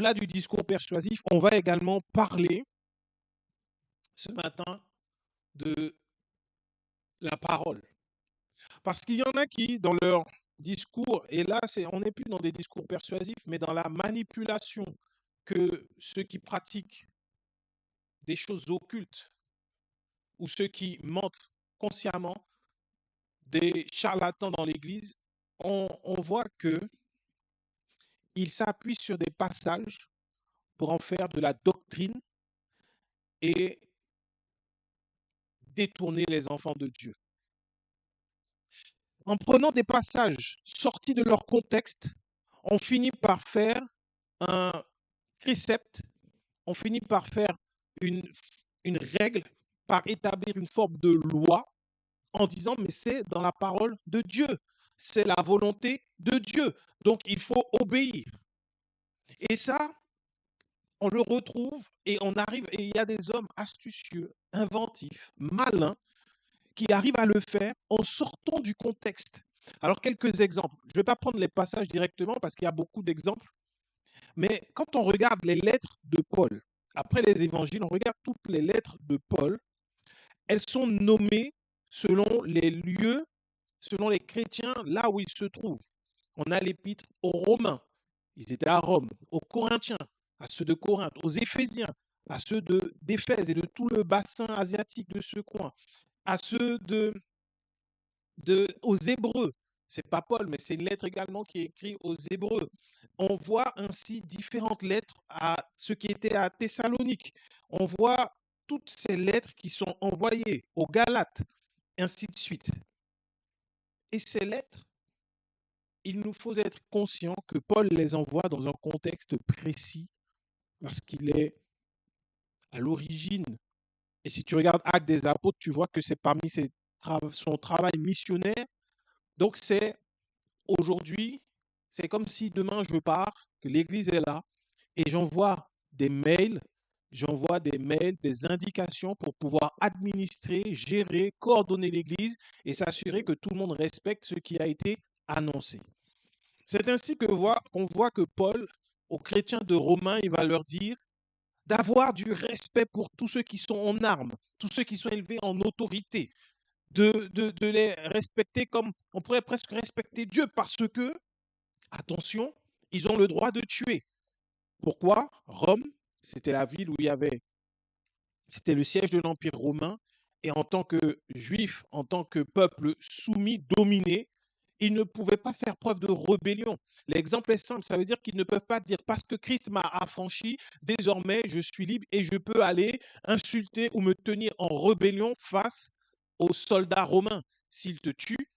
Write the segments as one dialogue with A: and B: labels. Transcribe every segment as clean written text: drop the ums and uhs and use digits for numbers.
A: au-delà du discours persuasif, on va également parler ce matin de la parole. Parce qu'il y en a qui, dans leur discours, et là, on n'est plus dans des discours persuasifs, mais dans la manipulation que ceux qui pratiquent des choses occultes ou ceux qui mentent consciemment, des charlatans dans l'Église, on voit qu'ils s'appuient sur des passages pour en faire de la doctrine et détourner les enfants de Dieu. En prenant des passages sortis de leur contexte, on finit par faire un précepte, on finit par faire une, une règle, par établir une forme de loi en disant mais c'est dans la parole de Dieu, c'est la volonté de Dieu, donc il faut obéir. Et ça, on le retrouve et on arrive, et il y a des hommes astucieux, inventifs, malins, qui arrivent à le faire en sortant du contexte. Alors, quelques exemples. Je ne vais pas prendre les passages directement parce qu'il y a beaucoup d'exemples, mais quand on regarde les lettres de Paul, après les évangiles, on regarde toutes les lettres de Paul, elles sont nommées selon les lieux, selon les chrétiens, là où ils se trouvent. On a l'épître aux Romains, ils étaient à Rome, aux Corinthiens, à ceux de Corinthe, aux Éphésiens, à ceux d'Éphèse et de tout le bassin asiatique de ce coin, à ceux aux Hébreux. C'est pas Paul, mais c'est une lettre également qui est écrite aux Hébreux. On voit ainsi différentes lettres à ceux qui étaient à Thessalonique. On voit toutes ces lettres qui sont envoyées aux Galates, et ainsi de suite. Et ces lettres, il nous faut être conscients que Paul les envoie dans un contexte précis parce qu'il est à l'origine. Et si tu regardes Actes des Apôtres, tu vois que c'est parmi son travail missionnaire. Donc c'est aujourd'hui, c'est comme si demain je pars, que l'Église est là, et j'envoie des mails, des indications pour pouvoir administrer, gérer, coordonner l'Église et s'assurer que tout le monde respecte ce qui a été annoncé. C'est ainsi qu'on voit que Paul, aux chrétiens de Romains, il va leur dire d'avoir du respect pour tous ceux qui sont en armes, tous ceux qui sont élevés en autorité, de les respecter comme on pourrait presque respecter Dieu parce que, attention, ils ont le droit de tuer. Pourquoi? Rome, c'était la ville où c'était le siège de l'Empire romain, et en tant que juifs, en tant que peuple soumis, dominé, ils ne pouvaient pas faire preuve de rébellion. L'exemple est simple, ça veut dire qu'ils ne peuvent pas dire parce que Christ m'a affranchi, désormais je suis libre et je peux aller insulter ou me tenir en rébellion face aux soldats romains. S'ils te tuent,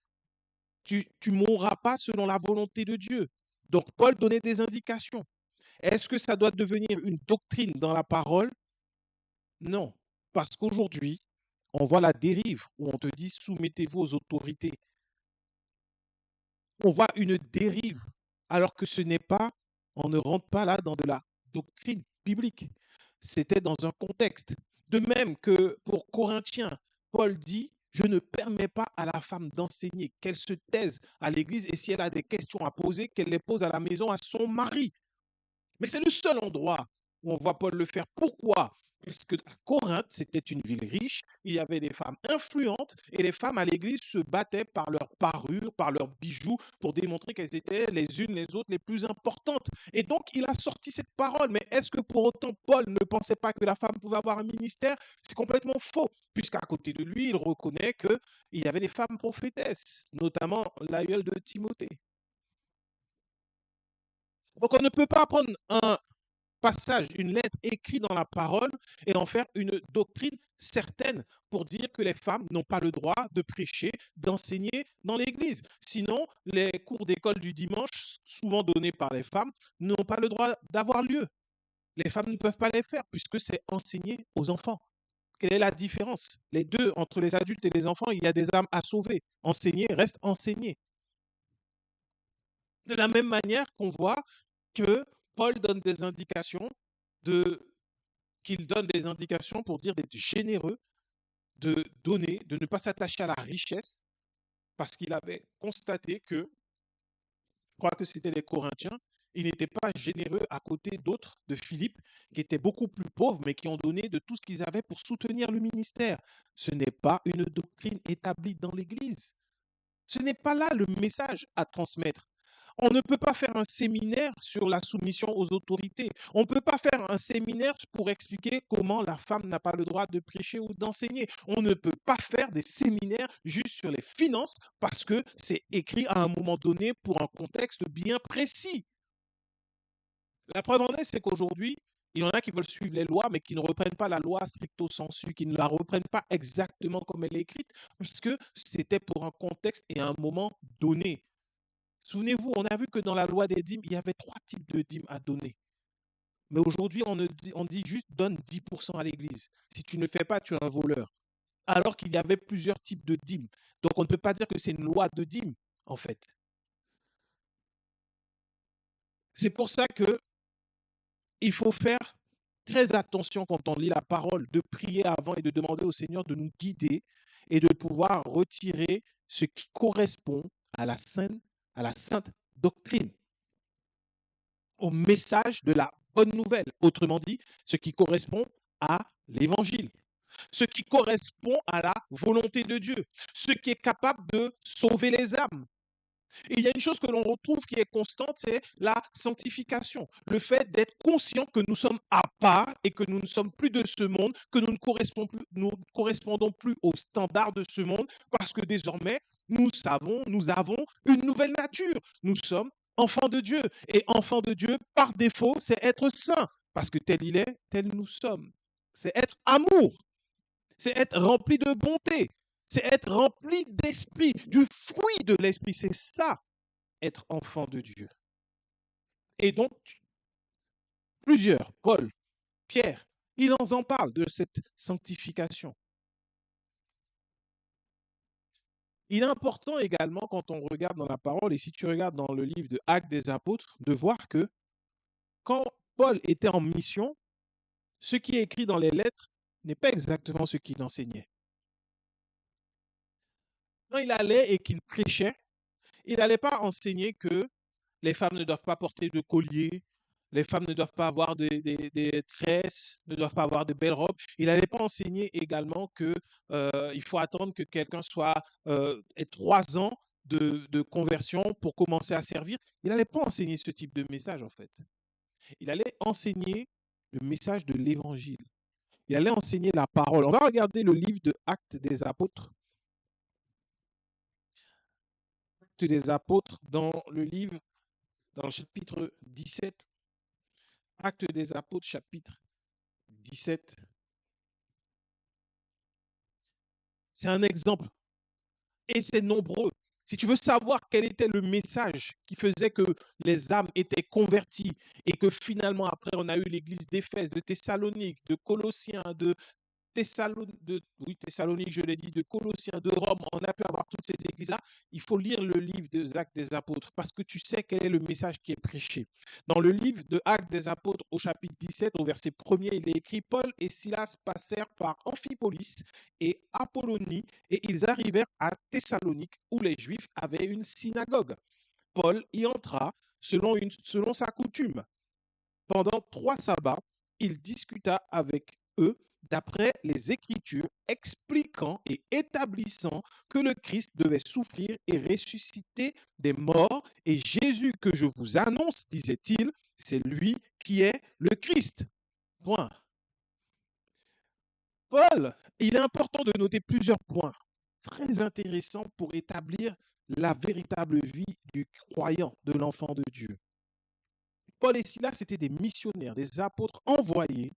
A: tu ne mourras pas selon la volonté de Dieu. Donc Paul donnait des indications. Est-ce que ça doit devenir une doctrine dans la parole? Non, parce qu'aujourd'hui, on voit la dérive où on te dit soumettez-vous aux autorités. On voit une dérive, alors que ce n'est pas, on ne rentre pas là dans de la doctrine biblique. C'était dans un contexte. De même que pour Corinthiens, Paul dit, je ne permets pas à la femme d'enseigner, qu'elle se taise à l'église et si elle a des questions à poser, qu'elle les pose à la maison à son mari. Mais c'est le seul endroit où on voit Paul le faire. Pourquoi? Parce que à Corinthe, c'était une ville riche, il y avait des femmes influentes et les femmes à l'église se battaient par leur parure, par leurs bijoux pour démontrer qu'elles étaient les unes les autres les plus importantes. Et donc, il a sorti cette parole. Mais est-ce que pour autant Paul ne pensait pas que la femme pouvait avoir un ministère? C'est complètement faux, puisqu'à côté de lui, il reconnaît qu'il y avait des femmes prophétesses, notamment l'aïeule de Timothée. Donc, on ne peut pas prendre un passage, une lettre écrite dans la parole et en faire une doctrine certaine pour dire que les femmes n'ont pas le droit de prêcher, d'enseigner dans l'Église. Sinon, les cours d'école du dimanche, souvent donnés par les femmes, n'ont pas le droit d'avoir lieu. Les femmes ne peuvent pas les faire puisque c'est enseigné aux enfants. Quelle est la différence? Les deux, entre les adultes et les enfants, il y a des âmes à sauver. Enseigner reste enseigner. De la même manière qu'on voit que Paul donne des indications qu'il donne des indications pour dire d'être généreux, de donner, de ne pas s'attacher à la richesse, parce qu'il avait constaté que, je crois que c'était les Corinthiens, Il n'était pas généreux à côté d'autres, de Philippe, qui étaient beaucoup plus pauvres, mais qui ont donné de tout ce qu'ils avaient pour soutenir le ministère. Ce n'est pas une doctrine établie dans l'Église. Ce n'est pas là le message à transmettre. On ne peut pas faire un séminaire sur la soumission aux autorités. On ne peut pas faire un séminaire pour expliquer comment la femme n'a pas le droit de prêcher ou d'enseigner. On ne peut pas faire des séminaires juste sur les finances parce que c'est écrit à un moment donné pour un contexte bien précis. La preuve en est, c'est qu'aujourd'hui, il y en a qui veulent suivre les lois, mais qui ne reprennent pas la loi stricto sensu, qui ne la reprennent pas exactement comme elle est écrite, parce que c'était pour un contexte et un moment donné. Souvenez-vous, on a vu que dans la loi des dîmes, il y avait 3 types de dîmes à donner. Mais aujourd'hui, on dit juste donne 10% à l'église. Si tu ne le fais pas, tu es un voleur. Alors qu'il y avait plusieurs types de dîmes. Donc, on ne peut pas dire que c'est une loi de dîmes, en fait. C'est pour ça que il faut faire très attention quand on lit la parole, de prier avant et de demander au Seigneur de nous guider et de pouvoir retirer ce qui correspond à la sainte doctrine, au message de la bonne nouvelle. Autrement dit, ce qui correspond à l'évangile, ce qui correspond à la volonté de Dieu, ce qui est capable de sauver les âmes. Et il y a une chose que l'on retrouve qui est constante, c'est la sanctification. Le fait d'être conscient que nous sommes à part et que nous ne sommes plus de ce monde, que nous ne correspondons plus aux standards de ce monde, parce que désormais, nous avons une nouvelle nature. Nous sommes enfants de Dieu. Et enfants de Dieu, par défaut, c'est être saint, parce que tel il est, tel nous sommes. C'est être amour. C'est être rempli de bonté. C'est être rempli d'esprit, du fruit de l'esprit. C'est ça, être enfant de Dieu. Et donc, plusieurs, Paul, Pierre, ils en parlent de cette sanctification. Il est important également, quand on regarde dans la parole, et si tu regardes dans le livre de Actes des Apôtres, de voir que quand Paul était en mission, ce qui est écrit dans les lettres n'est pas exactement ce qu'il enseignait. Quand il allait et qu'il prêchait, il n'allait pas enseigner que les femmes ne doivent pas porter de collier, les femmes ne doivent pas avoir des tresses, ne doivent pas avoir de belles robes. Il n'allait pas enseigner également que il faut attendre que quelqu'un soit ait 3 ans de conversion pour commencer à servir. Il n'allait pas enseigner ce type de message en fait. Il allait enseigner le message de l'évangile. Il allait enseigner la parole. On va regarder le livre de Actes des Apôtres. Actes des Apôtres dans le livre, dans le chapitre 17. Actes des Apôtres, chapitre 17. C'est un exemple. Et c'est nombreux. Si tu veux savoir quel était le message qui faisait que les âmes étaient converties et que finalement, après, on a eu l'église d'Éphèse, de Thessalonique, de Colossiens, de Thessalonique, je l'ai dit, de Colossiens, de Rome, on a pu avoir toutes ces églises-là. Il faut lire le livre des Actes des Apôtres parce que tu sais quel est le message qui est prêché. Dans le livre de Actes des Apôtres, au chapitre 17, au verset 1er, il est écrit: Paul et Silas passèrent par Amphipolis et Apollonie et ils arrivèrent à Thessalonique où les Juifs avaient une synagogue. Paul y entra selon sa coutume. Pendant 3 sabbats, il discuta avec eux d'après les Écritures, expliquant et établissant que le Christ devait souffrir et ressusciter des morts. Et Jésus que je vous annonce, disait-il, c'est lui qui est le Christ. Point. Paul, il est important de noter plusieurs points très intéressants pour établir la véritable vie du croyant, de l'enfant de Dieu. Paul et Silas étaient des missionnaires, des apôtres envoyés.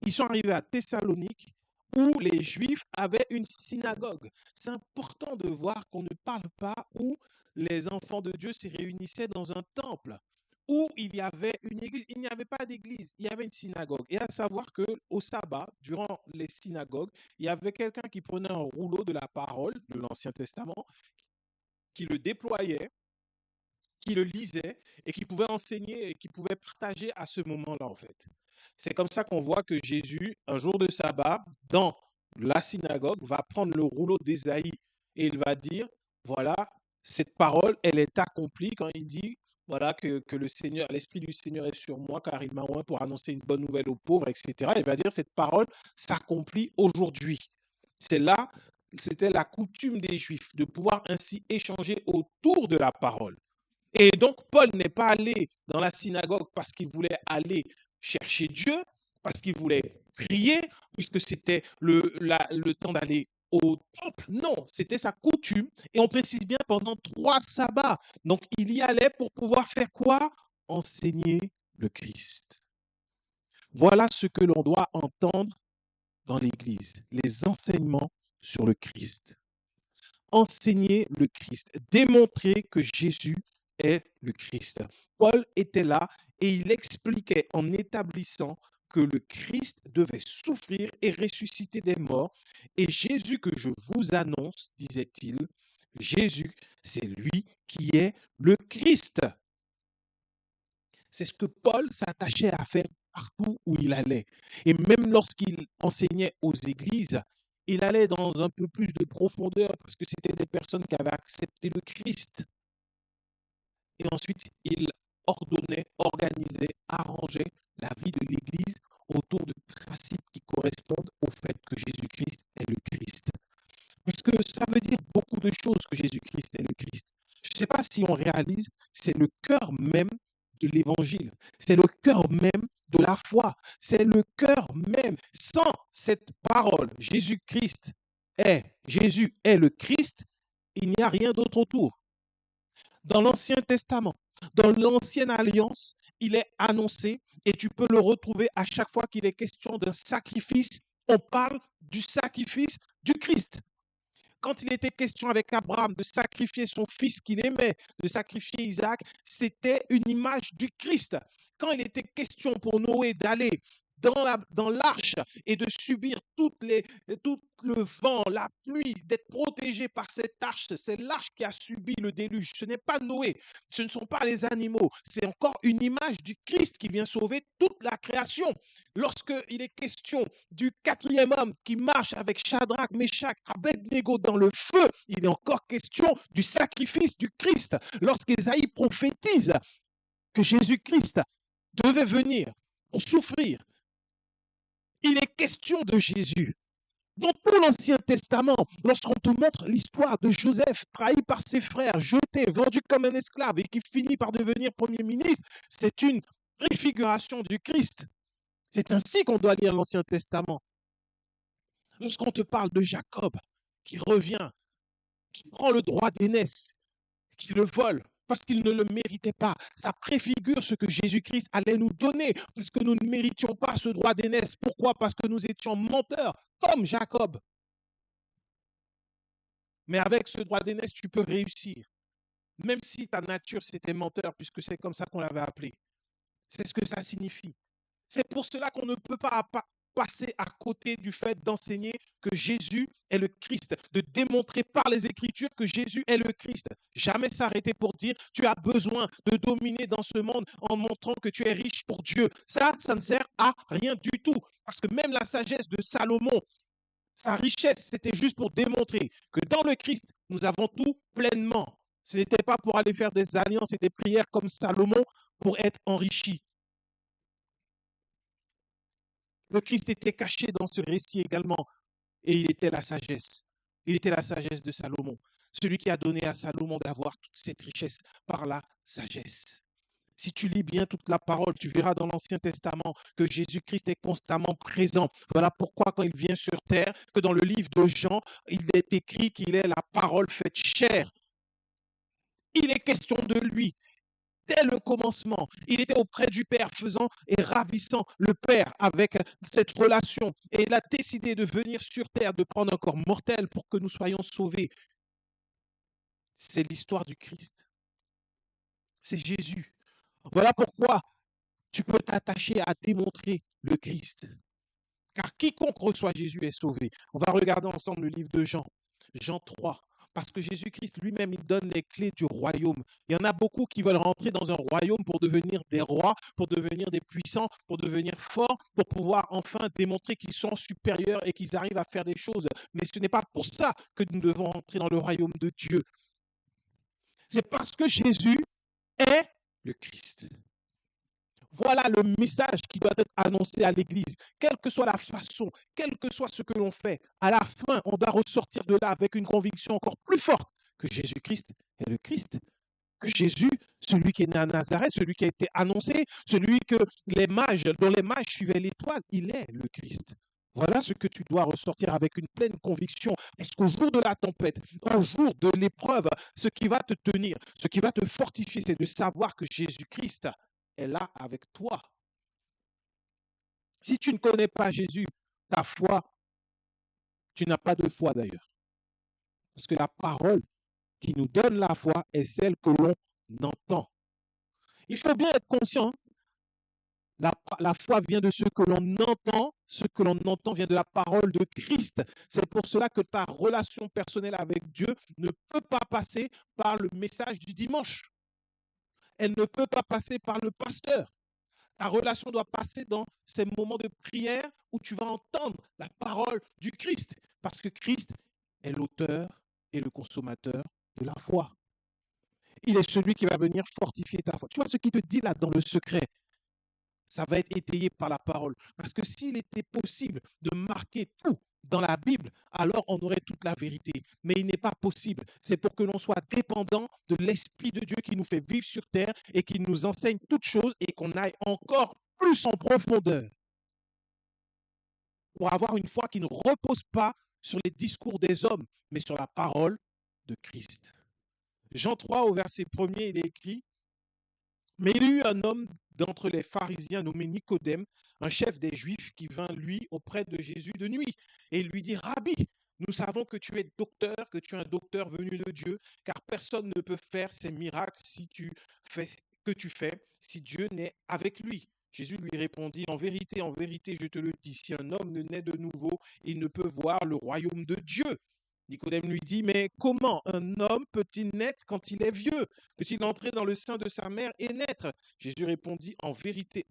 A: Ils sont arrivés à Thessalonique où les Juifs avaient une synagogue. C'est important de voir qu'on ne parle pas où les enfants de Dieu se réunissaient dans un temple, où il y avait une église. Il n'y avait pas d'église, il y avait une synagogue. Et à savoir qu'au sabbat, durant les synagogues, il y avait quelqu'un qui prenait un rouleau de la parole de l'Ancien Testament, qui le déployait, qui le lisait et qui pouvait enseigner et qui pouvait partager à ce moment-là, en fait. C'est comme ça qu'on voit que Jésus, un jour de sabbat, dans la synagogue, va prendre le rouleau d'Ésaïe et il va dire, voilà, cette parole, elle est accomplie quand il dit, voilà, que le Seigneur, l'Esprit du Seigneur est sur moi, car il m'a oint pour annoncer une bonne nouvelle aux pauvres, etc. Il va dire cette parole s'accomplit aujourd'hui. C'est là, c'était la coutume des Juifs de pouvoir ainsi échanger autour de la parole. Et donc, Paul n'est pas allé dans la synagogue parce qu'il voulait aller chercher Dieu, parce qu'il voulait prier, puisque c'était le temps d'aller au temple. Non, c'était sa coutume. Et on précise bien pendant 3 sabbats. Donc, il y allait pour pouvoir faire quoi? Enseigner le Christ. Voilà ce que l'on doit entendre dans l'Église, les enseignements sur le Christ. Enseigner le Christ, démontrer que Jésus est le Christ. Paul était là et il expliquait en établissant que le Christ devait souffrir et ressusciter des morts. Et Jésus que je vous annonce, disait-il, Jésus, c'est lui qui est le Christ. C'est ce que Paul s'attachait à faire partout où il allait. Et même lorsqu'il enseignait aux églises, il allait dans un peu plus de profondeur parce que c'était des personnes qui avaient accepté le Christ. Et ensuite, il ordonnait, organisait, arrangeait la vie de l'Église autour de principes qui correspondent au fait que Jésus-Christ est le Christ. Parce que ça veut dire beaucoup de choses que Jésus-Christ est le Christ. Je ne sais pas si on réalise, c'est le cœur même de l'évangile. C'est le cœur même de la foi. C'est le cœur même. Sans cette parole, Jésus est le Christ, il n'y a rien d'autre autour. Dans l'Ancien Testament, dans l'Ancienne Alliance, il est annoncé et tu peux le retrouver à chaque fois qu'il est question d'un sacrifice. On parle du sacrifice du Christ. Quand il était question avec Abraham de sacrifier son fils qu'il aimait, de sacrifier Isaac, c'était une image du Christ. Quand il était question pour Noé d'aller dans l'arche et de subir tout le vent, la pluie, d'être protégé par cette arche, c'est l'arche qui a subi le déluge. Ce n'est pas Noé, ce ne sont pas les animaux, c'est encore une image du Christ qui vient sauver toute la création. Lorsqu'il est question du 4e homme qui marche avec Shadrach, Meshach, Abednego dans le feu, il est encore question du sacrifice du Christ. Lorsqu'Ésaïe prophétise que Jésus-Christ devait venir pour souffrir, il est question de Jésus. Dans tout l'Ancien Testament, lorsqu'on te montre l'histoire de Joseph, trahi par ses frères, jeté, vendu comme un esclave et qui finit par devenir Premier ministre, c'est une préfiguration du Christ. C'est ainsi qu'on doit lire l'Ancien Testament. Lorsqu'on te parle de Jacob qui revient, qui prend le droit d'aînesse, qui le vole parce qu'il ne le méritait pas, ça préfigure ce que Jésus-Christ allait nous donner parce que nous ne méritions pas ce droit d'aînesse. Pourquoi? Parce que nous étions menteurs comme Jacob. Mais avec ce droit d'aînesse, tu peux réussir. Même si ta nature, c'était menteur, puisque c'est comme ça qu'on l'avait appelé. C'est ce que ça signifie. C'est pour cela qu'on ne peut pas passer à côté du fait d'enseigner que Jésus est le Christ, de démontrer par les Écritures que Jésus est le Christ. Jamais s'arrêter pour dire tu as besoin de dominer dans ce monde en montrant que tu es riche pour Dieu. Ça ne sert à rien du tout. Parce que même la sagesse de Salomon, sa richesse, c'était juste pour démontrer que dans le Christ, nous avons tout pleinement. Ce n'était pas pour aller faire des alliances et des prières comme Salomon pour être enrichi. Le Christ était caché dans ce récit également et il était la sagesse. Il était la sagesse de Salomon. Celui qui a donné à Salomon d'avoir toute cette richesse par la sagesse. Si tu lis bien toute la parole, tu verras dans l'Ancien Testament que Jésus-Christ est constamment présent. Voilà pourquoi quand il vient sur terre, que dans le livre de Jean, il est écrit qu'il est la parole faite chair. Il est question de lui. Dès le commencement, il était auprès du Père, faisant et ravissant le Père avec cette relation. Et il a décidé de venir sur terre, de prendre un corps mortel pour que nous soyons sauvés. C'est l'histoire du Christ. C'est Jésus. Voilà pourquoi tu peux t'attacher à démontrer le Christ. Car quiconque reçoit Jésus est sauvé. On va regarder ensemble le livre de Jean, Jean 3. Parce que Jésus-Christ lui-même, il donne les clés du royaume. Il y en a beaucoup qui veulent rentrer dans un royaume pour devenir des rois, pour devenir des puissants, pour devenir forts, pour pouvoir enfin démontrer qu'ils sont supérieurs et qu'ils arrivent à faire des choses. Mais ce n'est pas pour ça que nous devons entrer dans le royaume de Dieu. C'est parce que Jésus est le Christ. Voilà le message qui doit être annoncé à l'Église. Quelle que soit la façon, quel que soit ce que l'on fait, à la fin, on doit ressortir de là avec une conviction encore plus forte que Jésus-Christ est le Christ. Que Jésus, celui qui est né à Nazareth, celui qui a été annoncé, celui que dont les mages suivaient l'étoile, il est le Christ. Voilà ce que tu dois ressortir avec une pleine conviction. Parce qu'au jour de la tempête, au jour de l'épreuve, ce qui va te tenir, ce qui va te fortifier, c'est de savoir que Jésus-Christ est là avec toi. Si tu ne connais pas Jésus, ta foi, tu n'as pas de foi d'ailleurs. Parce que la parole qui nous donne la foi est celle que l'on entend. Il faut bien être conscient, la foi vient de ce que l'on entend, ce que l'on entend vient de la parole de Christ. C'est pour cela que ta relation personnelle avec Dieu ne peut pas passer par le message du dimanche. Elle ne peut pas passer par le pasteur. Ta relation doit passer dans ces moments de prière où tu vas entendre la parole du Christ. Parce que Christ est l'auteur et le consommateur de la foi. Il est celui qui va venir fortifier ta foi. Tu vois ce qu'il te dit là dans le secret? Ça va être étayé par la parole. Parce que s'il était possible de marquer tout dans la Bible, alors on aurait toute la vérité. Mais il n'est pas possible. C'est pour que l'on soit dépendant de l'Esprit de Dieu qui nous fait vivre sur terre et qui nous enseigne toutes choses et qu'on aille encore plus en profondeur pour avoir une foi qui ne repose pas sur les discours des hommes, mais sur la parole de Christ. Jean 3, au verset 1er, il est écrit: mais il y eut un homme d'entre les pharisiens nommé Nicodème, un chef des Juifs, qui vint, lui, auprès de Jésus de nuit, et il lui dit: Rabbi, nous savons que tu es docteur, que tu es un docteur venu de Dieu, car personne ne peut faire ces miracles que tu fais, si Dieu n'est avec lui. Jésus lui répondit: en vérité, je te le dis, si un homme ne naît de nouveau, il ne peut voir le royaume de Dieu. Nicodème lui dit: mais comment un homme peut-il naître quand il est vieux? Peut-il entrer dans le sein de sa mère et naître? Jésus répondit: en vérité,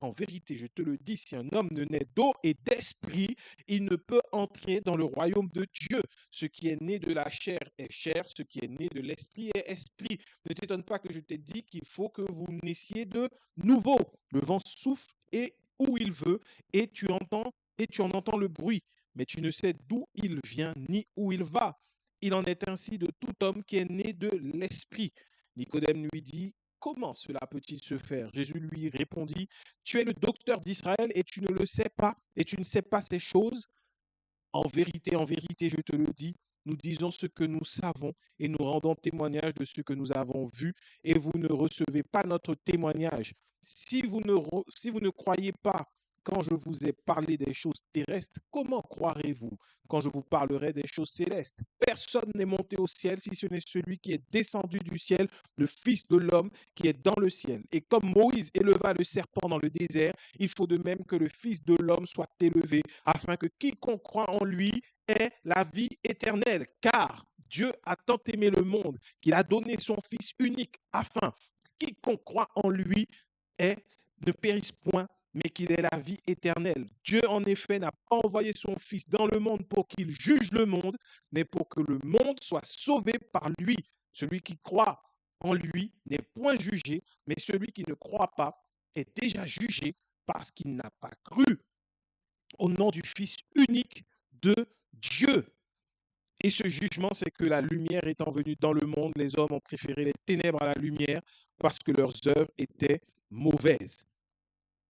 A: je te le dis, si un homme ne naît d'eau et d'esprit, il ne peut entrer dans le royaume de Dieu. Ce qui est né de la chair est chair, ce qui est né de l'esprit est esprit. Ne t'étonne pas que je t'ai dit qu'il faut que vous naissiez de nouveau. Le vent souffle et où il veut, et tu en entends le bruit, mais tu ne sais d'où il vient ni où il va. Il en est ainsi de tout homme qui est né de l'esprit. Nicodème lui dit: comment cela peut-il se faire? Jésus lui répondit: tu es le docteur d'Israël et tu ne le sais pas, et tu ne sais pas ces choses. En vérité, je te le dis, nous disons ce que nous savons et nous rendons témoignage de ce que nous avons vu, et vous ne recevez pas notre témoignage. Si vous ne croyez pas quand je vous ai parlé des choses terrestres, comment croirez-vous quand je vous parlerai des choses célestes? Personne n'est monté au ciel si ce n'est celui qui est descendu du ciel, le Fils de l'homme qui est dans le ciel. Et comme Moïse éleva le serpent dans le désert, il faut de même que le Fils de l'homme soit élevé, afin que quiconque croit en lui ait la vie éternelle. Car Dieu a tant aimé le monde qu'il a donné son Fils unique, afin que quiconque croit en lui ne périsse point, mais qu'il ait la vie éternelle. Dieu, en effet, n'a pas envoyé son Fils dans le monde pour qu'il juge le monde, mais pour que le monde soit sauvé par lui. Celui qui croit en lui n'est point jugé, mais celui qui ne croit pas est déjà jugé parce qu'il n'a pas cru au nom du Fils unique de Dieu. Et ce jugement, c'est que la lumière étant venue dans le monde, les hommes ont préféré les ténèbres à la lumière parce que leurs œuvres étaient mauvaises.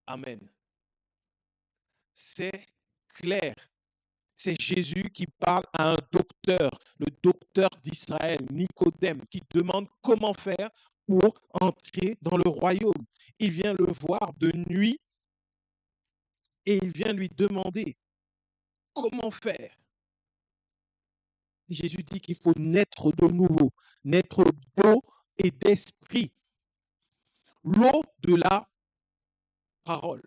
A: Amen. C'est clair. C'est Jésus qui parle à un docteur, le docteur d'Israël, Nicodème, qui demande comment faire pour entrer dans le royaume. Il vient le voir de nuit et il vient lui demander comment faire. Jésus dit qu'il faut naître de nouveau, naître d'eau et d'esprit. L'eau de la parole.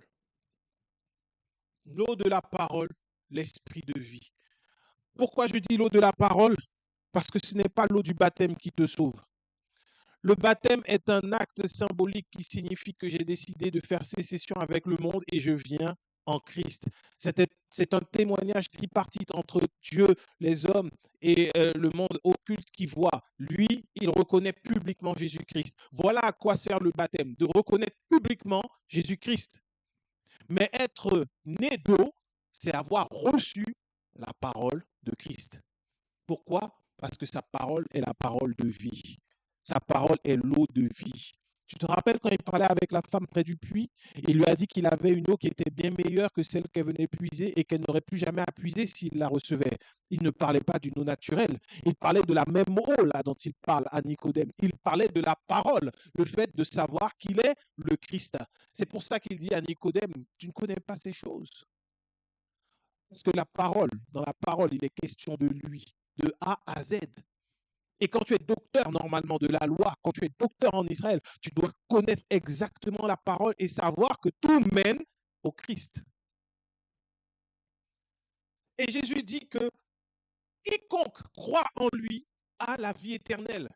A: L'eau de la parole, l'esprit de vie. Pourquoi je dis l'eau de la parole? Parce que ce n'est pas l'eau du baptême qui te sauve. Le baptême est un acte symbolique qui signifie que j'ai décidé de faire sécession avec le monde et je viens en Christ. C'est un témoignage tripartite entre Dieu, les hommes et le monde occulte qui voit. Lui, il reconnaît publiquement Jésus-Christ. Voilà à quoi sert le baptême, de reconnaître publiquement Jésus-Christ. Mais être né d'eau, c'est avoir reçu la parole de Christ. Pourquoi? Parce que sa parole est la parole de vie. Sa parole est l'eau de vie. Tu te rappelles quand il parlait avec la femme près du puits, il lui a dit qu'il avait une eau qui était bien meilleure que celle qu'elle venait puiser et qu'elle n'aurait plus jamais à puiser s'il la recevait. Il ne parlait pas d'une eau naturelle. Il parlait de la même eau là dont il parle à Nicodème. Il parlait de la parole, le fait de savoir qu'il est le Christ. C'est pour ça qu'il dit à Nicodème, tu ne connais pas ces choses. Parce que la parole, dans la parole, il est question de lui, de A à Z. Et quand tu es docteur normalement de la loi, quand tu es docteur en Israël, tu dois connaître exactement la parole et savoir que tout mène au Christ. Et Jésus dit que quiconque croit en lui a la vie éternelle.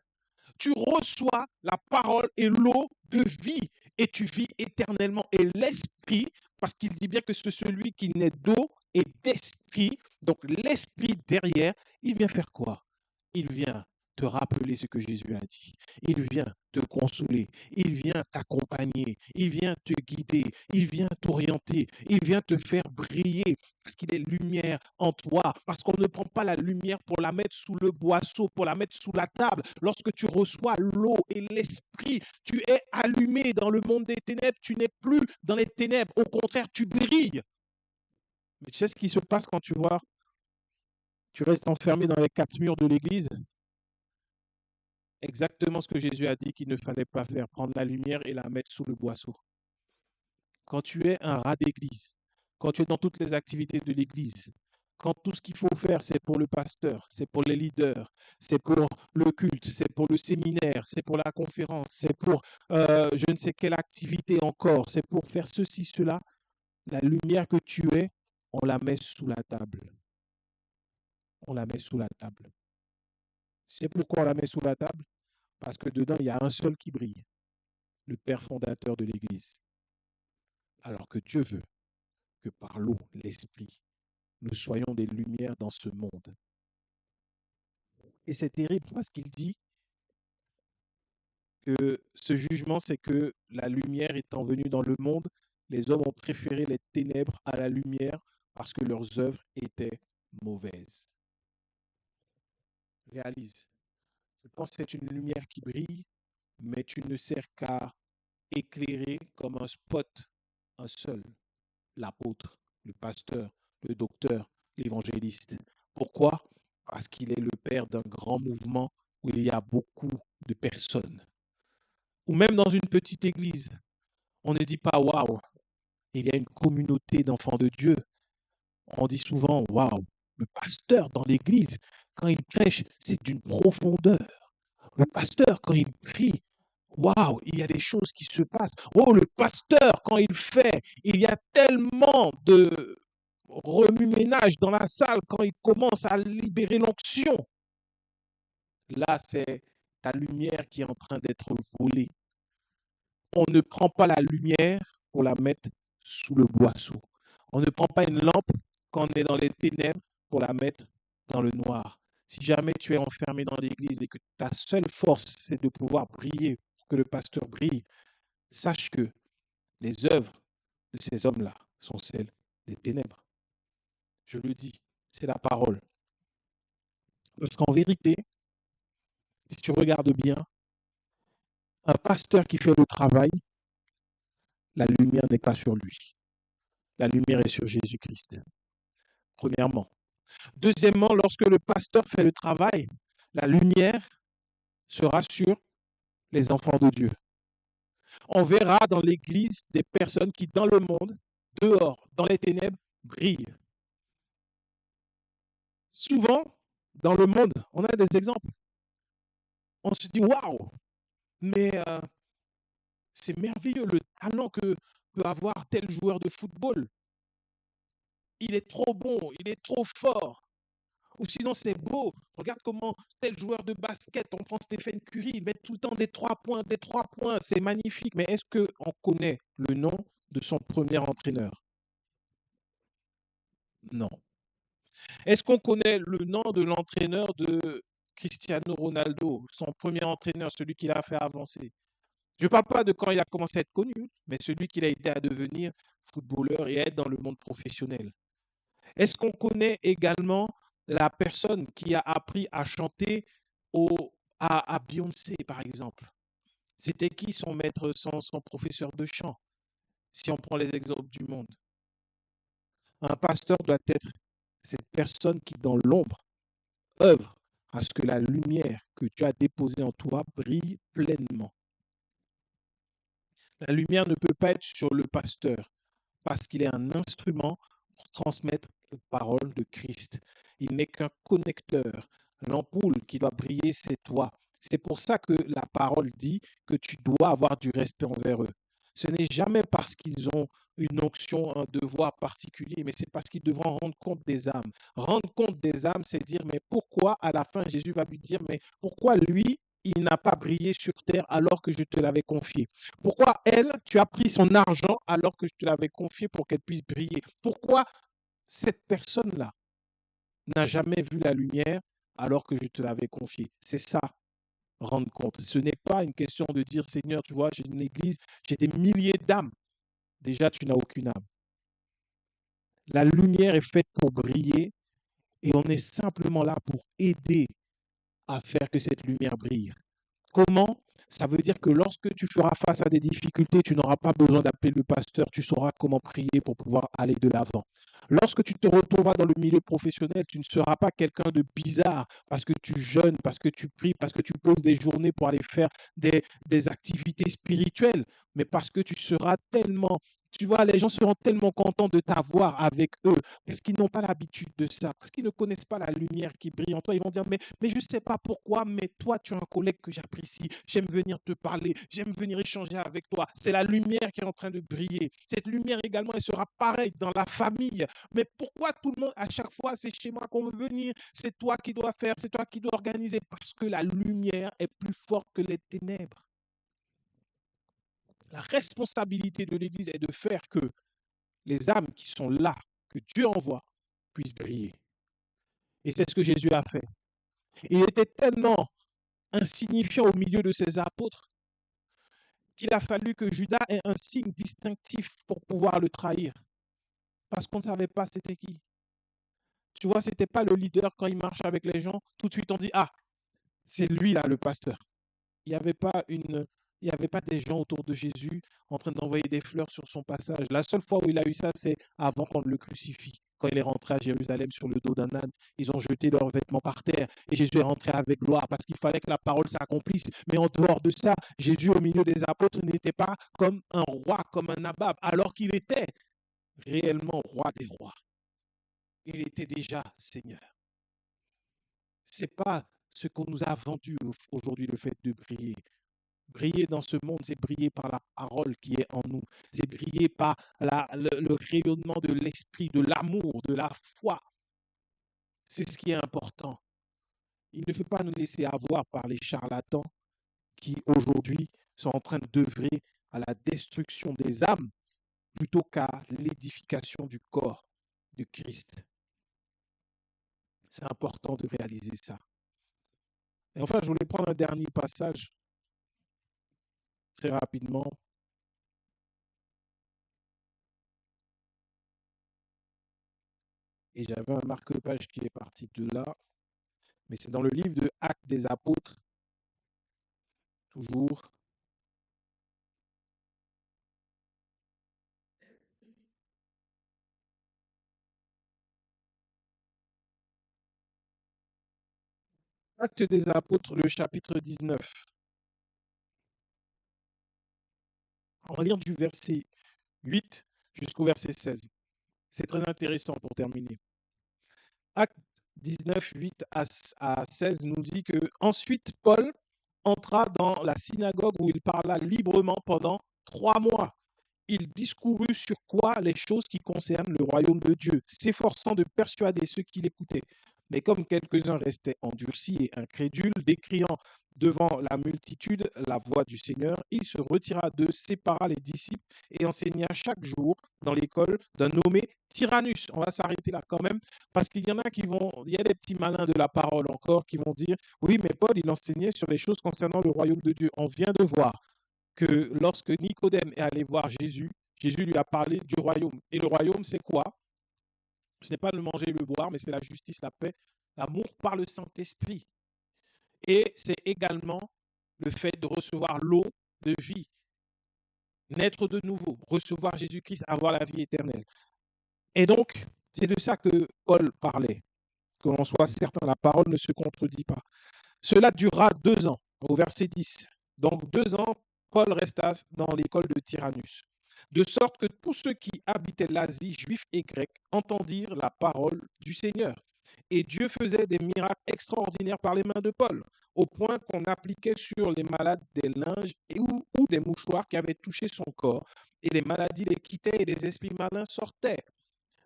A: Tu reçois la parole et l'eau de vie et tu vis éternellement. Et l'esprit, parce qu'il dit bien que c'est celui qui naît d'eau et d'esprit, donc l'esprit derrière, il vient faire quoi? Il vient te rappeler ce que Jésus a dit. Il vient te consoler. Il vient t'accompagner. Il vient te guider. Il vient t'orienter. Il vient te faire briller parce qu'il est lumière en toi. Parce qu'on ne prend pas la lumière pour la mettre sous le boisseau, pour la mettre sous la table. Lorsque tu reçois l'eau et l'esprit, tu es allumé dans le monde des ténèbres. Tu n'es plus dans les ténèbres. Au contraire, tu brilles. Mais tu sais ce qui se passe quand tu restes enfermé dans les quatre murs de l'église? Exactement ce que Jésus a dit qu'il ne fallait pas faire, prendre la lumière et la mettre sous le boisseau. Quand tu es un rat d'église, quand tu es dans toutes les activités de l'église, quand tout ce qu'il faut faire, c'est pour le pasteur, c'est pour les leaders, c'est pour le culte, c'est pour le séminaire, c'est pour la conférence, c'est pour je ne sais quelle activité encore, c'est pour faire ceci, cela, la lumière que tu es, on la met sous la table. On la met sous la table. C'est pourquoi on la met sous la table? Parce que dedans, il y a un seul qui brille, le Père fondateur de l'Église. Alors que Dieu veut que par l'eau, l'Esprit, nous soyons des lumières dans ce monde. Et c'est terrible parce qu'il dit que ce jugement, c'est que la lumière étant venue dans le monde, les hommes ont préféré les ténèbres à la lumière parce que leurs œuvres étaient mauvaises. Réalise, je pense que c'est une lumière qui brille, mais tu ne sers qu'à éclairer comme un spot, un seul, l'apôtre, le pasteur, le docteur, l'évangéliste. Pourquoi? Parce qu'il est le père d'un grand mouvement où il y a beaucoup de personnes. Ou même dans une petite église, on ne dit pas waouh, il y a une communauté d'enfants de Dieu. On dit souvent waouh, le pasteur dans l'église, quand il prêche, c'est d'une profondeur. Le pasteur, quand il prie, waouh, il y a des choses qui se passent. Oh, le pasteur, quand il fait, il y a tellement de remue-ménage dans la salle quand il commence à libérer l'onction. Là, c'est ta lumière qui est en train d'être volée. On ne prend pas la lumière pour la mettre sous le boisseau. On ne prend pas une lampe quand on est dans les ténèbres pour la mettre dans le noir. Si jamais tu es enfermé dans l'église et que ta seule force, c'est de pouvoir briller, que le pasteur brille, sache que les œuvres de ces hommes-là sont celles des ténèbres. Je le dis, c'est la parole. Parce qu'en vérité, si tu regardes bien, un pasteur qui fait le travail, la lumière n'est pas sur lui. La lumière est sur Jésus-Christ. Premièrement. Deuxièmement, lorsque le pasteur fait le travail, la lumière sera sur les enfants de Dieu. On verra dans l'Église des personnes qui, dans le monde, dehors, dans les ténèbres, brillent. Souvent, dans le monde, on a des exemples. On se dit, waouh, mais c'est merveilleux le talent que peut avoir tel joueur de football. Il est trop bon, il est trop fort. Ou sinon, c'est beau. Regarde comment tel joueur de basket, on prend Stephen Curry, il met tout le temps des 3 points, c'est magnifique. Mais est-ce qu'on connaît le nom de son premier entraîneur? Non. Est-ce qu'on connaît le nom de l'entraîneur de Cristiano Ronaldo, son premier entraîneur, celui qui l'a fait avancer? Je ne parle pas de quand il a commencé à être connu, mais celui qu'il a été à devenir footballeur et à être dans le monde professionnel. Est-ce qu'on connaît également la personne qui a appris à chanter à Beyoncé, par exemple? C'était qui son maître, son professeur de chant, si on prend les exemples du monde? Un pasteur doit être cette personne qui, dans l'ombre, œuvre à ce que la lumière que tu as déposée en toi brille pleinement. La lumière ne peut pas être sur le pasteur parce qu'il est un instrument pour transmettre la parole de Christ. Il n'est qu'un connecteur. L'ampoule qui doit briller, c'est toi. C'est pour ça que la parole dit que tu dois avoir du respect envers eux. Ce n'est jamais parce qu'ils ont une onction, un devoir particulier, mais c'est parce qu'ils devront rendre compte des âmes. Rendre compte des âmes, c'est dire, mais pourquoi à la fin, Jésus va lui dire, mais pourquoi lui, il n'a pas brillé sur terre alors que je te l'avais confié? Pourquoi elle, tu as pris son argent alors que je te l'avais confié pour qu'elle puisse briller? Pourquoi cette personne-là n'a jamais vu la lumière alors que je te l'avais confié? C'est ça, rendre compte. Ce n'est pas une question de dire, Seigneur, tu vois, j'ai une église, j'ai des milliers d'âmes. Déjà, tu n'as aucune âme. La lumière est faite pour briller et on est simplement là pour aider à faire que cette lumière brille. Comment? Ça veut dire que lorsque tu feras face à des difficultés, tu n'auras pas besoin d'appeler le pasteur, tu sauras comment prier pour pouvoir aller de l'avant. Lorsque tu te retrouveras dans le milieu professionnel, tu ne seras pas quelqu'un de bizarre parce que tu jeûnes, parce que tu pries, parce que tu poses des journées pour aller faire des activités spirituelles, mais parce que tu seras tellement, tu vois, les gens seront tellement contents de t'avoir avec eux parce qu'ils n'ont pas l'habitude de ça, parce qu'ils ne connaissent pas la lumière qui brille en toi. Ils vont dire, mais je ne sais pas pourquoi, mais toi, tu es un collègue que j'apprécie. J'aime venir te parler, j'aime venir échanger avec toi. C'est la lumière qui est en train de briller. Cette lumière également, elle sera pareille dans la famille. Mais pourquoi tout le monde, à chaque fois, c'est chez moi qu'on veut venir, c'est toi qui dois faire, c'est toi qui dois organiser, parce que la lumière est plus forte que les ténèbres. La responsabilité de l'Église est de faire que les âmes qui sont là, que Dieu envoie, puissent briller. Et c'est ce que Jésus a fait. Il était tellement insignifiant au milieu de ses apôtres qu'il a fallu que Judas ait un signe distinctif pour pouvoir le trahir. Parce qu'on ne savait pas c'était qui. Tu vois, ce n'était pas le leader quand il marche avec les gens. Tout de suite, on dit, ah, c'est lui là, le pasteur. Il n'y avait pas il n'y avait pas des gens autour de Jésus en train d'envoyer des fleurs sur son passage. La seule fois où il a eu ça, c'est avant qu'on le crucifie. Quand il est rentré à Jérusalem sur le dos d'un âne, ils ont jeté leurs vêtements par terre et Jésus est rentré avec gloire parce qu'il fallait que la parole s'accomplisse. Mais en dehors de ça, Jésus au milieu des apôtres n'était pas comme un roi, comme un nabab, alors qu'il était réellement roi des rois. Il était déjà Seigneur. Ce n'est pas ce qu'on nous a vendu aujourd'hui, le fait de briller. Briller dans ce monde, c'est briller par la parole qui est en nous. C'est briller par le rayonnement de l'esprit, de l'amour, de la foi. C'est ce qui est important. Il ne faut pas nous laisser avoir par les charlatans qui aujourd'hui sont en train d'œuvrer à la destruction des âmes plutôt qu'à l'édification du corps de Christ. C'est important de réaliser ça. Et enfin, je voulais prendre un dernier passage très rapidement. Et j'avais un marque-page qui est parti de là. Mais c'est dans le livre de Actes des Apôtres, toujours. Actes des Apôtres, le chapitre 19. On va lire du verset 8 jusqu'au verset 16. C'est très intéressant pour terminer. Acte 19, 8 à 16 nous dit que ensuite Paul entra dans la synagogue où il parla librement pendant 3 mois. Il discourut sur quoi les choses qui concernent le royaume de Dieu, s'efforçant de persuader ceux qui l'écoutaient. Mais comme quelques-uns restaient endurcis et incrédules, décriant devant la multitude la voix du Seigneur, il se retira d'eux, sépara les disciples et enseigna chaque jour dans l'école d'un nommé Tyrannus, on va s'arrêter là quand même, parce qu'il y en a il y a des petits malins de la parole encore qui vont dire, oui, mais Paul, il enseignait sur les choses concernant le royaume de Dieu. On vient de voir que lorsque Nicodème est allé voir Jésus, Jésus lui a parlé du royaume. Et le royaume, c'est quoi? Ce n'est pas le manger et le boire, mais c'est la justice, la paix, l'amour par le Saint-Esprit. Et c'est également le fait de recevoir l'eau de vie, naître de nouveau, recevoir Jésus-Christ, avoir la vie éternelle. Et donc, c'est de ça que Paul parlait. Que l'on soit certain, la parole ne se contredit pas. Cela durera 2 ans, au verset 10. Donc 2 ans, Paul resta dans l'école de Tyrannus, de sorte que tous ceux qui habitaient l'Asie, juifs et grecs, entendirent la parole du Seigneur. Et Dieu faisait des miracles extraordinaires par les mains de Paul, au point qu'on appliquait sur les malades des linges ou des mouchoirs qui avaient touché son corps, et les maladies les quittaient et les esprits malins sortaient.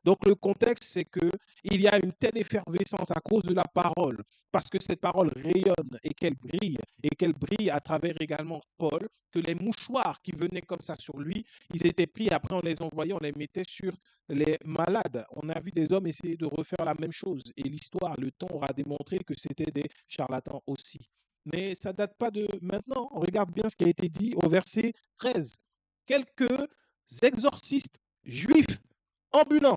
A: Donc le contexte, c'est qu'il y a une telle effervescence à cause de la parole, parce que cette parole rayonne et qu'elle brille à travers également Paul, que les mouchoirs qui venaient comme ça sur lui, ils étaient pris, après on les envoyait, on les mettait sur les malades. On a vu des hommes essayer de refaire la même chose, et l'histoire, le temps aura démontré que c'était des charlatans aussi. Mais ça ne date pas de maintenant. On regarde bien ce qui a été dit au verset 13. Quelques exorcistes juifs ambulants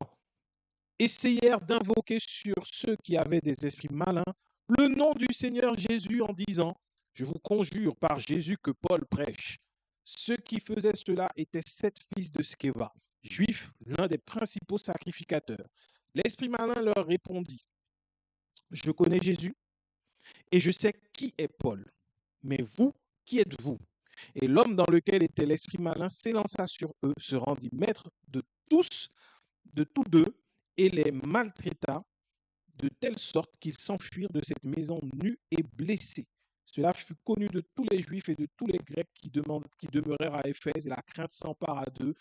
A: essayèrent d'invoquer sur ceux qui avaient des esprits malins le nom du Seigneur Jésus en disant, je vous conjure par Jésus que Paul prêche. Ceux qui faisaient cela étaient 7 fils de Sceva, juifs, l'un des principaux sacrificateurs. L'esprit malin leur répondit, je connais Jésus et je sais qui est Paul, mais vous, qui êtes-vous? Et l'homme dans lequel était l'esprit malin s'élança sur eux, se rendit maître de tous deux, et les maltraita de telle sorte qu'ils s'enfuirent de cette maison nus et blessés. Cela fut connu de tous les Juifs et de tous les Grecs qui demeurèrent à Éphèse, et la crainte s'empara d'eux,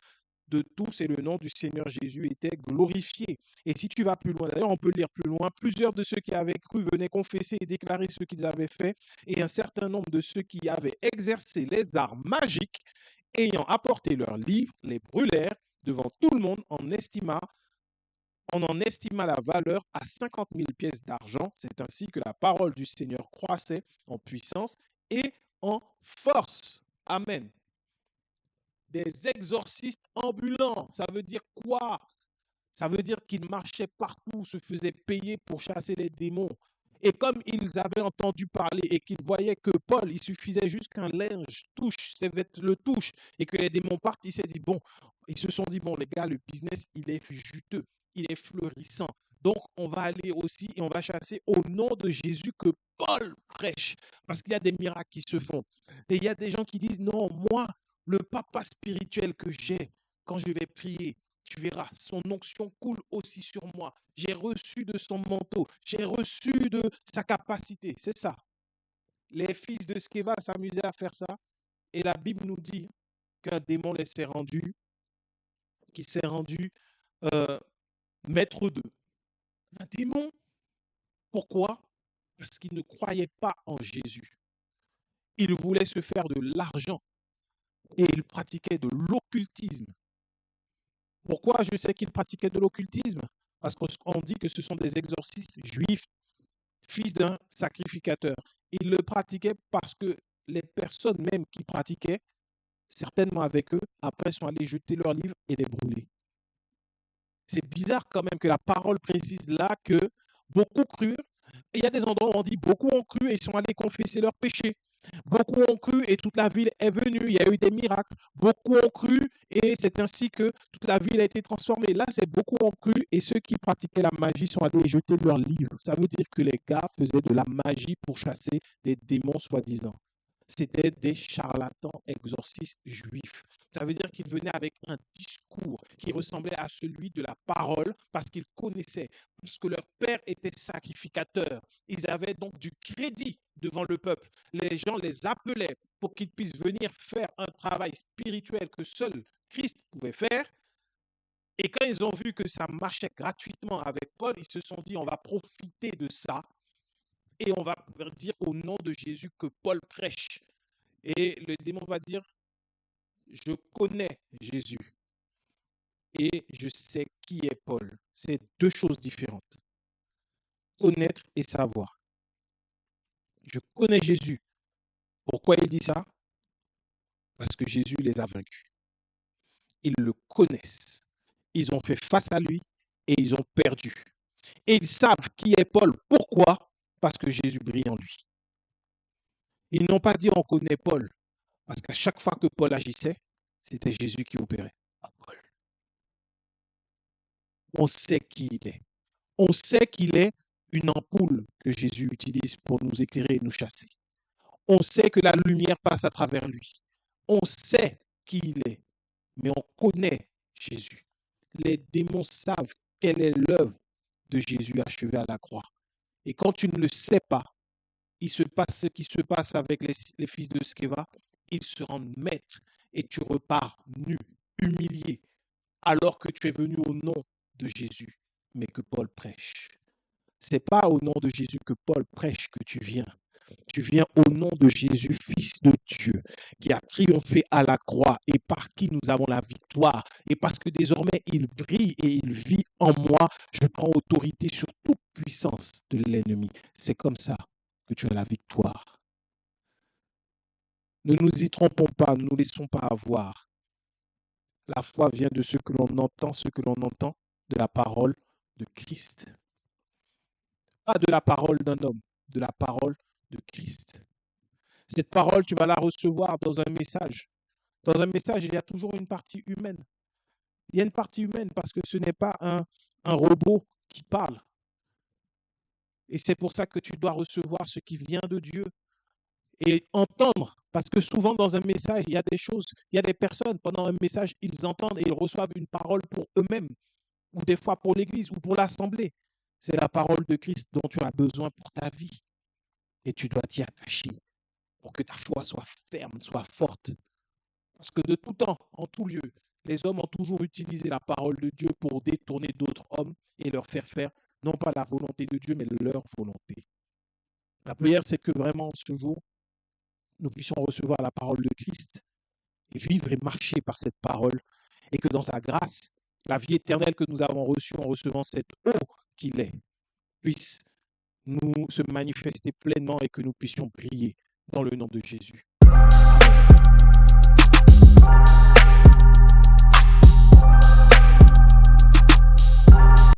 A: de tous, et le nom du Seigneur Jésus était glorifié. Et si tu vas plus loin, d'ailleurs, on peut lire plus loin, plusieurs de ceux qui avaient cru venaient confesser et déclarer ce qu'ils avaient fait, et un certain nombre de ceux qui avaient exercé les arts magiques, ayant apporté leurs livres, les brûlèrent devant tout le monde, on en estima la valeur à 50 000 pièces d'argent. C'est ainsi que la parole du Seigneur croissait en puissance et en force. Amen. Des exorcistes ambulants, ça veut dire quoi? Ça veut dire qu'ils marchaient partout, se faisaient payer pour chasser les démons. Et comme ils avaient entendu parler et qu'ils voyaient que Paul, il suffisait juste qu'un linge touche, ses vêtements le touche, et que les démons partent, ils se sont dit, bon, les gars, le business, il est juteux, il est fleurissant. Donc, on va aller aussi et on va chasser au nom de Jésus que Paul prêche. Parce qu'il y a des miracles qui se font. Et il y a des gens qui disent, non, moi, le papa spirituel que j'ai, quand je vais prier, tu verras, son onction coule aussi sur moi. J'ai reçu de son manteau, j'ai reçu de sa capacité. C'est ça. Les fils de Sceva s'amusaient à faire ça. Et la Bible nous dit qu'un démon qui s'est rendu euh, maître d'eux. Un démon, pourquoi? Parce qu'il ne croyait pas en Jésus. Il voulait se faire de l'argent et il pratiquait de l'occultisme. Pourquoi je sais qu'il pratiquait de l'occultisme? Parce qu'on dit que ce sont des exorcistes juifs, fils d'un sacrificateur. Il le pratiquait parce que les personnes même qui pratiquaient, certainement avec eux, après sont allés jeter leurs livres et les brûler. C'est bizarre quand même que la parole précise là que beaucoup crurent. Et il y a des endroits où on dit beaucoup ont cru et ils sont allés confesser leurs péchés. Beaucoup ont cru et toute la ville est venue. Il y a eu des miracles. Beaucoup ont cru et c'est ainsi que toute la ville a été transformée. Là, c'est beaucoup ont cru et ceux qui pratiquaient la magie sont allés jeter leurs livres. Ça veut dire que les gars faisaient de la magie pour chasser des démons soi-disant. C'était des charlatans exorcistes juifs. Ça veut dire qu'ils venaient avec un discours qui ressemblait à celui de la parole parce qu'ils connaissaient, parce que leur père était sacrificateur. Ils avaient donc du crédit devant le peuple. Les gens les appelaient pour qu'ils puissent venir faire un travail spirituel que seul Christ pouvait faire. Et quand ils ont vu que ça marchait gratuitement avec Paul, ils se sont dit, on va profiter de ça et on va dire au nom de Jésus que Paul prêche. Et le démon va dire, je connais Jésus. et je sais qui est Paul. C'est deux choses différentes. Connaître et savoir. Je connais Jésus. Pourquoi il dit ça? Parce que Jésus les a vaincus. Ils le connaissent. Ils ont fait face à lui et ils ont perdu. Et ils savent qui est Paul. Pourquoi? Parce que Jésus brille en lui. Ils n'ont pas dit on connaît Paul, parce qu'à chaque fois que Paul agissait, c'était Jésus qui opérait, pas Paul. On sait qui il est. On sait qu'il est une ampoule que Jésus utilise pour nous éclairer et nous chasser. On sait que la lumière passe à travers lui. On sait qui il est, mais on connaît Jésus. Les démons savent quelle est l'œuvre de Jésus achevée à la croix. Et quand tu ne le sais pas, il se passe ce qui se passe avec les fils de Sceva, ils se rendent maîtres et tu repars nu, humilié, alors que tu es venu au nom de Jésus, mais que Paul prêche. Ce n'est pas au nom de Jésus que Paul prêche que tu viens. Tu viens au nom de Jésus, Fils de Dieu, qui a triomphé à la croix et par qui nous avons la victoire. Et parce que désormais il brille et il vit en moi, je prends autorité sur toute puissance de l'ennemi. C'est comme ça que tu as la victoire. Ne nous y trompons pas, ne nous laissons pas avoir. La foi vient de ce que l'on entend de la parole de Christ. Pas de la parole d'un homme, de la parole de Christ. Cette parole, tu vas la recevoir dans un message. Dans un message, il y a toujours une partie humaine. Il y a une partie humaine parce que ce n'est pas un robot qui parle. Et c'est pour ça que tu dois recevoir ce qui vient de Dieu et entendre. Parce que souvent, dans un message, il y a des choses, il y a des personnes, pendant un message, ils entendent et ils reçoivent une parole pour eux-mêmes, ou des fois pour l'Église ou pour l'Assemblée. C'est la parole de Christ dont tu as besoin pour ta vie. Et tu dois t'y attacher pour que ta foi soit ferme, soit forte. Parce que de tout temps, en tout lieu, les hommes ont toujours utilisé la parole de Dieu pour détourner d'autres hommes et leur faire faire, non pas la volonté de Dieu, mais leur volonté. La prière, c'est que vraiment, ce jour, nous puissions recevoir la parole de Christ et vivre et marcher par cette parole, et que dans sa grâce, la vie éternelle que nous avons reçue en recevant cette eau qu'il est, puisse nous se manifester pleinement et que nous puissions briller dans le nom de Jésus. Amen.